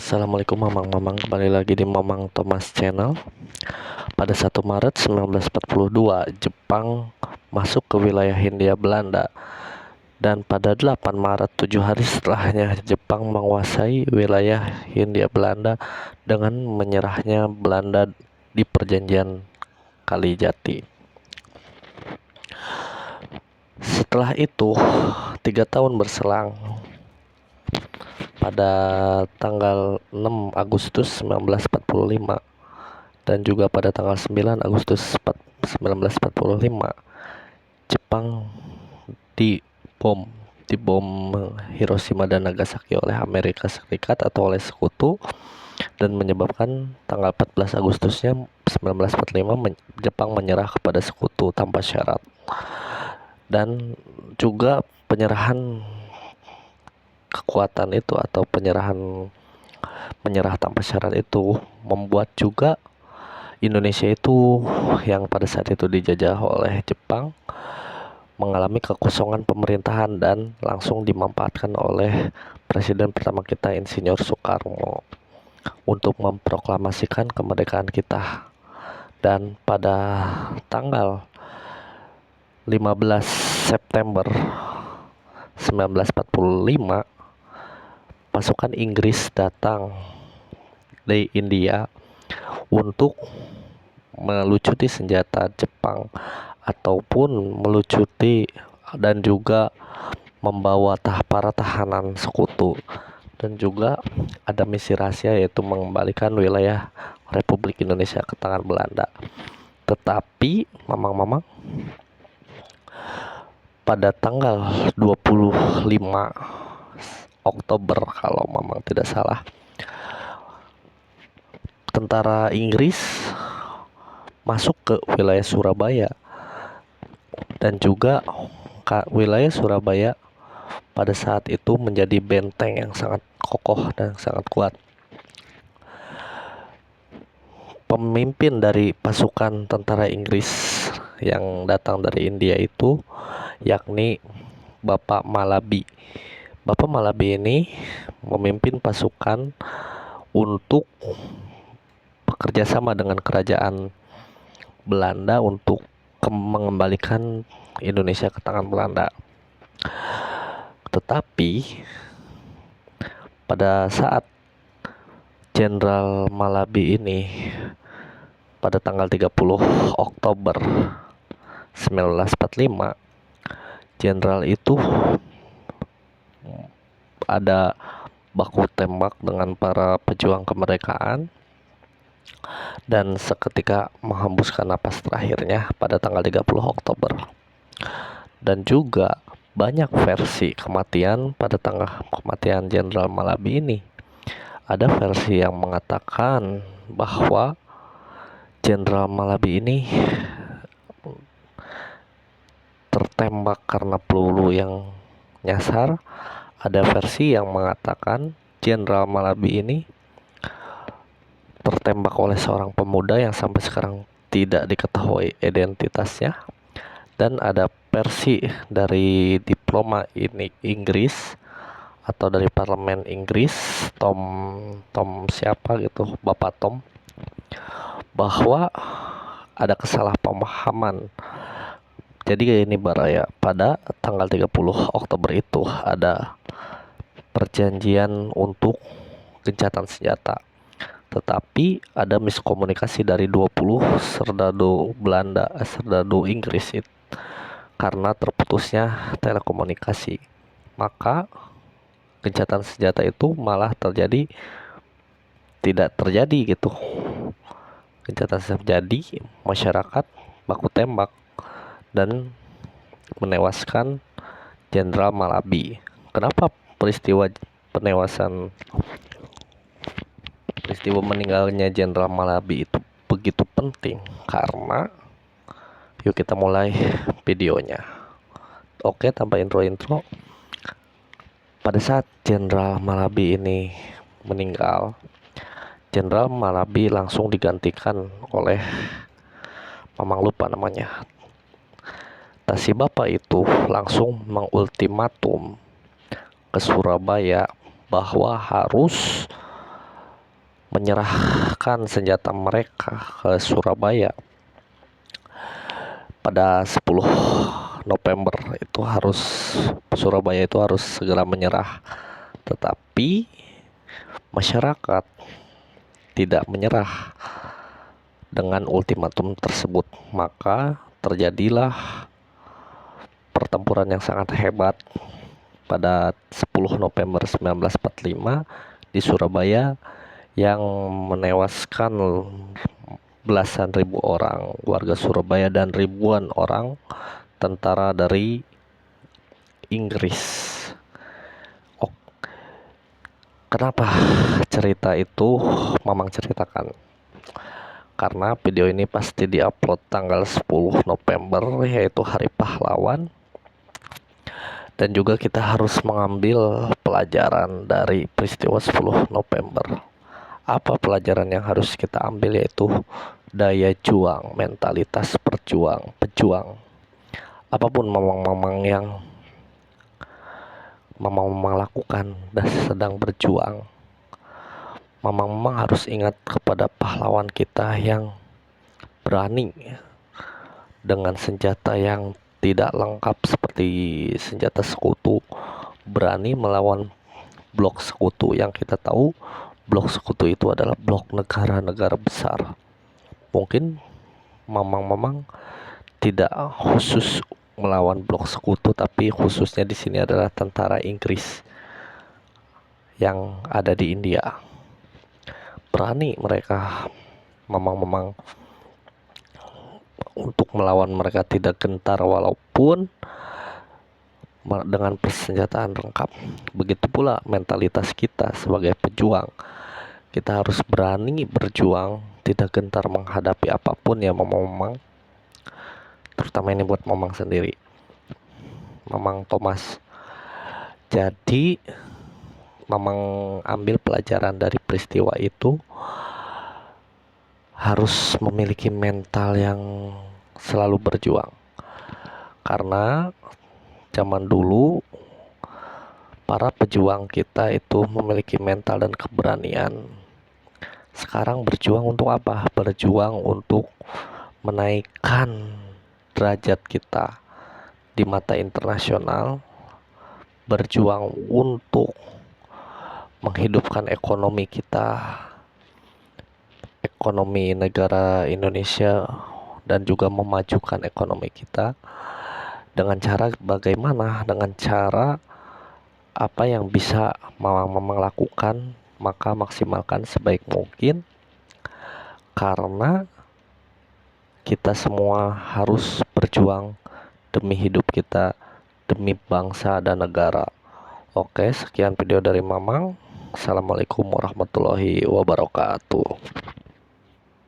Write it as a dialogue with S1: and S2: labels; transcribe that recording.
S1: Assalamualaikum Mamang-Mamang, kembali lagi di Mamang Thomas Channel. Pada 1 Maret 1942, Jepang masuk ke wilayah Hindia Belanda. Dan pada 8 Maret, 7 hari setelahnya, Jepang menguasai wilayah Hindia Belanda dengan menyerahnya Belanda di perjanjian Kalijati. Setelah itu, 3 tahun berselang, pada tanggal 6 Agustus 1945 dan juga pada tanggal 9 Agustus 1945, Jepang dibom Hiroshima dan Nagasaki oleh Amerika Serikat atau oleh sekutu, dan menyebabkan tanggal 14 Agustusnya 1945 Jepang menyerah kepada sekutu tanpa syarat. Dan juga penyerahan kekuatan itu atau menyerah tanpa syarat itu membuat juga Indonesia itu yang pada saat itu dijajah oleh Jepang mengalami kekosongan pemerintahan dan langsung dimanfaatkan oleh Presiden pertama kita, Insinyur Soekarno, untuk memproklamasikan kemerdekaan kita. Dan pada tanggal 15 September 1945, pasukan Inggris datang dari India untuk melucuti senjata Jepang ataupun melucuti dan juga membawa para tahanan sekutu, dan juga ada misi rahasia yaitu mengembalikan wilayah Republik Indonesia ke tangan Belanda. Tetapi mamang-mamang, pada tanggal 25 Oktober kalau mamang tidak salah, tentara Inggris masuk ke wilayah Surabaya, dan juga wilayah Surabaya pada saat itu menjadi benteng yang sangat kokoh dan sangat kuat. Pemimpin dari pasukan tentara Inggris yang datang dari India itu yakni Bapak Malabi. Bapak Malabi ini memimpin pasukan untuk bekerja sama dengan kerajaan Belanda untuk mengembalikan Indonesia ke tangan Belanda. Tetapi pada saat Jenderal Malabi ini pada tanggal 30 Oktober 1945, jenderal itu ada baku tembak dengan para pejuang kemerdekaan dan seketika menghembuskan napas terakhirnya pada tanggal 30 Oktober. Dan juga banyak versi kematian pada tanggal kematian Jenderal Malabi ini. Ada versi yang mengatakan bahwa Jenderal Malabi ini tertembak karena peluru yang nyasar. Ada versi yang mengatakan Jenderal Malabi ini tertembak oleh seorang pemuda yang sampai sekarang tidak diketahui identitasnya. Dan ada versi dari diploma Inggris atau dari parlemen Inggris, Tom siapa gitu, Bapak Tom, bahwa ada kesalahpahaman. Jadi ini Baraya, pada tanggal 30 Oktober itu ada perjanjian untuk gencatan senjata. Tetapi ada miskomunikasi dari 20 serdadu Inggris itu, karena terputusnya telekomunikasi. Maka gencatan senjata itu malah tidak terjadi gitu. Gencatan senjata terjadi, masyarakat baku tembak dan menewaskan Jenderal Malabi. Kenapa peristiwa meninggalnya Jenderal Malabi itu begitu penting? Karena yuk kita mulai videonya. Oke, tanpa intro. Pada saat Jenderal Malabi ini meninggal, Jenderal Malabi langsung digantikan oleh mamang lupa namanya. Si bapak itu langsung mengultimatum ke Surabaya bahwa harus menyerahkan senjata mereka ke Surabaya pada 10 November itu Surabaya itu harus segera menyerah, tetapi masyarakat tidak menyerah dengan ultimatum tersebut. Maka terjadilah pertempuran yang sangat hebat pada 10 November 1945 di Surabaya yang menewaskan belasan ribu orang warga Surabaya dan ribuan orang tentara dari Inggris. Oh, kenapa cerita itu Mamang ceritakan? Karena video ini pasti diupload tanggal 10 November, yaitu Hari Pahlawan. Dan juga kita harus mengambil pelajaran dari peristiwa 10 November. Apa pelajaran yang harus kita ambil? Yaitu daya juang, mentalitas pejuang. Apapun mamang-mamang yang mamang-mamang lakukan dan sedang berjuang, mamang-mamang harus ingat kepada pahlawan kita yang berani dengan senjata yang tidak lengkap seperti senjata sekutu, berani melawan blok sekutu yang kita tahu blok sekutu itu adalah blok negara-negara besar. Mungkin mamang-mamang tidak khusus melawan blok sekutu, tapi khususnya di sini adalah tentara Inggris yang ada di India. Berani mereka mamang-mamang untuk melawan mereka, tidak gentar walaupun dengan persenjataan lengkap. Begitu pula mentalitas kita sebagai pejuang. Kita harus berani berjuang, tidak gentar menghadapi apapun ya mamang-mamang. Terutama ini buat mamang sendiri, Mamang Thomas. Jadi mamang ambil pelajaran dari peristiwa itu, harus memiliki mental yang selalu berjuang. Karena zaman dulu para pejuang kita itu memiliki mental dan keberanian. Sekarang berjuang untuk apa? Berjuang untuk menaikkan derajat kita di mata internasional, berjuang untuk menghidupkan ekonomi kita, ekonomi negara Indonesia, dan juga memajukan ekonomi kita dengan cara bagaimana? Dengan cara apa yang bisa mamang-mamang lakukan, maka maksimalkan sebaik mungkin, karena kita semua harus berjuang demi hidup kita, demi bangsa dan negara. Oke, sekian video dari Mamang. Assalamualaikum warahmatullahi wabarakatuh.